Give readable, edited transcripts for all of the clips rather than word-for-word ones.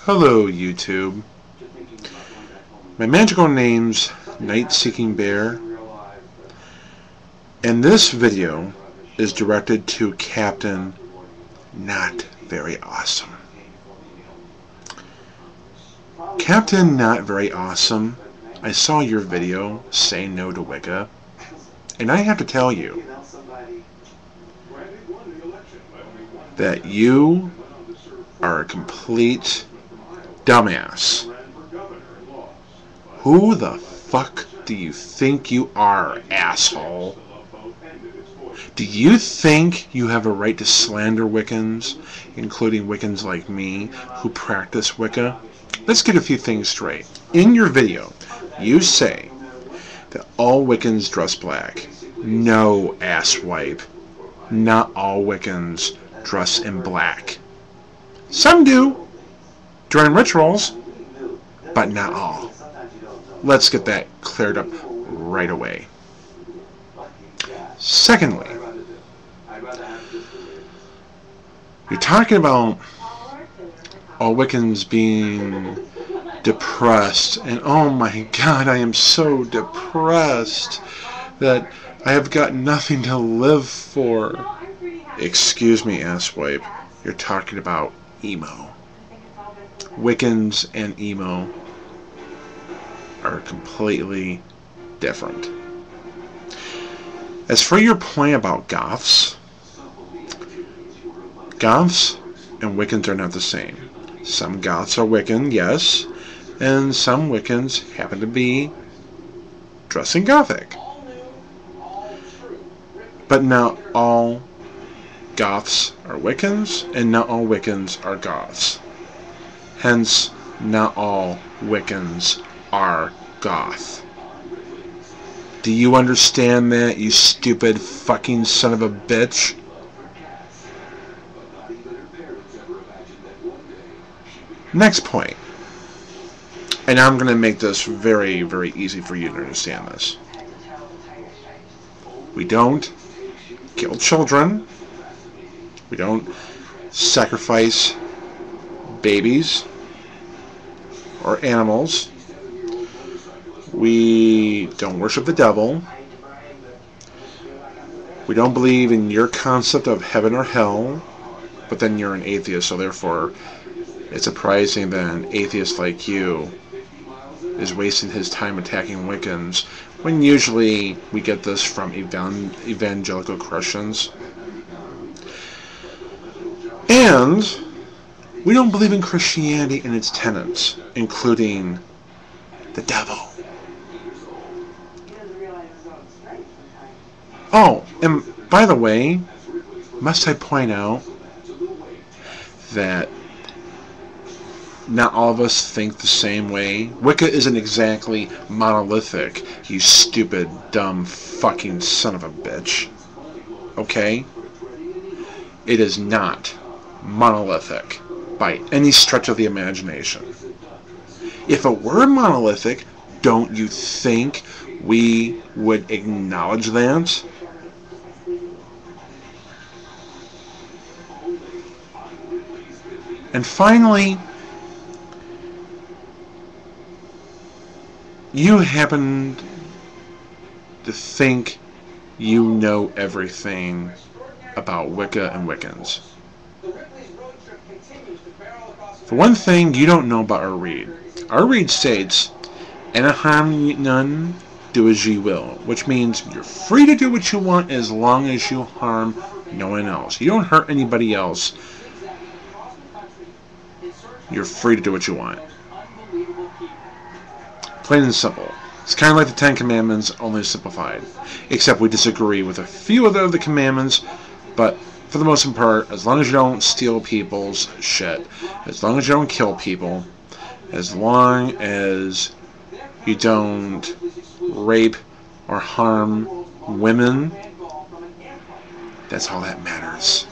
Hello YouTube. My magical name's Night Seeking Bear, and this video is directed to Captain NotVeryAwesome. Captain NotVeryAwesome, I saw your video, Say No to Wicca, and I have to tell you that you are a complete dumbass. Who the fuck do you think you are, asshole? Do you think you have a right to slander Wiccans, including Wiccans like me, who practice Wicca? Let's get a few things straight. In your video, you say that all Wiccans dress black. No, asswipe. Not all Wiccans dress in black. Some do, during rituals, but not all. Let's get that cleared up right away. Secondly, you're talking about all Wiccans being depressed, and oh my god, I am so depressed that I have got nothing to live for. Excuse me, asswipe. You're talking about emo. Wiccans and emo are completely different. As for your point about goths and Wiccans are not the same. Some goths are Wiccan, yes, and some Wiccans happen to be dressing gothic. But not all goths are Wiccans, and not all Wiccans are goths. Hence, not all Wiccans are goth. Do you understand that, you stupid fucking son of a bitch? Next point. And I'm going to make this very, very easy for you to understand this. We don't kill children. We don't sacrifice babies or animals. We don't worship the devil. We don't believe in your concept of heaven or hell, but then you're an atheist, so therefore it's surprising that an atheist like you is wasting his time attacking Wiccans, when usually we get this from evangelical Christians. And we don't believe in Christianity and its tenets, including the devil. Oh, and by the way, must I point out that not all of us think the same way. Wicca isn't exactly monolithic, you stupid, dumb, fucking son of a bitch. Okay? It is not monolithic by any stretch of the imagination. If it were monolithic, don't you think we would acknowledge that? And finally, you happen to think you know everything about Wicca and Wiccans. For one thing, you don't know about our read. Our read states, "And harm none, do as ye will," which means you're free to do what you want as long as you harm no one else. You don't hurt anybody else. You're free to do what you want. Plain and simple. It's kind of like the Ten Commandments, only simplified. Except we disagree with a few of the commandments, but for the most part, as long as you don't steal people's shit, as long as you don't kill people, as long as you don't rape or harm women, that's all that matters.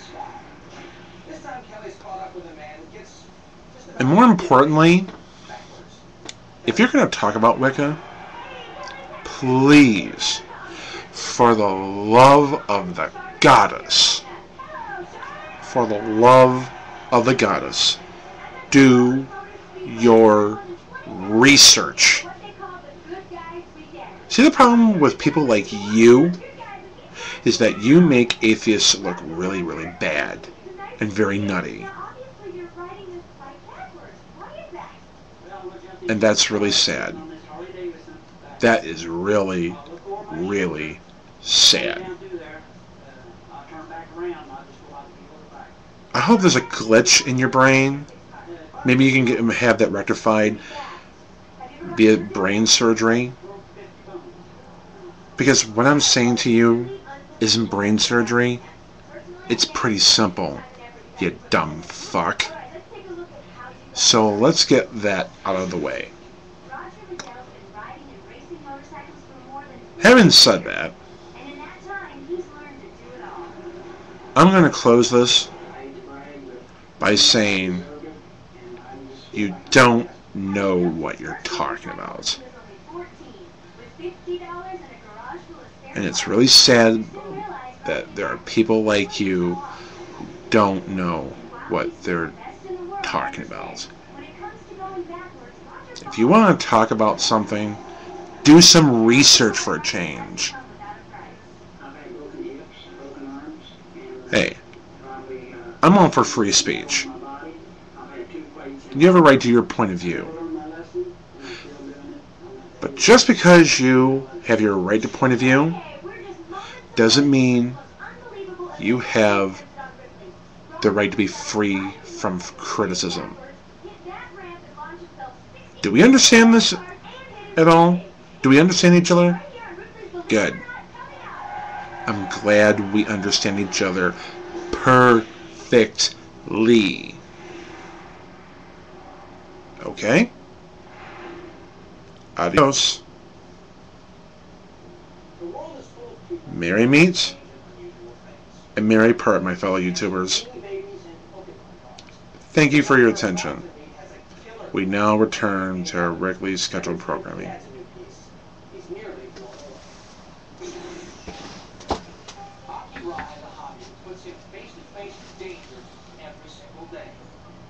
And more importantly, if you're going to talk about Wicca, please, for the love of the goddess, for the love of the goddess, Do your research. See, the problem with people like you is that you make atheists look really, really bad and very nutty. And that's really sad. That is really, really sad. I hope there's a glitch in your brain. Maybe you can have that rectified via brain surgery. Because what I'm saying to you isn't brain surgery. It's pretty simple, you dumb fuck. So let's get that out of the way. Having said that, I'm going to close this by saying you don't know what you're talking about. And it's really sad that there are people like you who don't know what they're talking about. If you want to talk about something, do some research for a change. Hey, I'm all for free speech. You have a right to your point of view. But just because you have your right to point of view doesn't mean you have the right to be free from criticism. Do we understand this at all? Do we understand each other? Good. I'm glad we understand each other perfectly. Okay? Adios. Merry meet and merry part, my fellow YouTubers. Thank you for your attention. We now return to our regularly scheduled programming.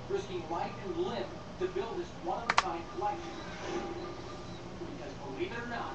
Risking life and limb to build this one-of-a-kind collection. Because believe it or not,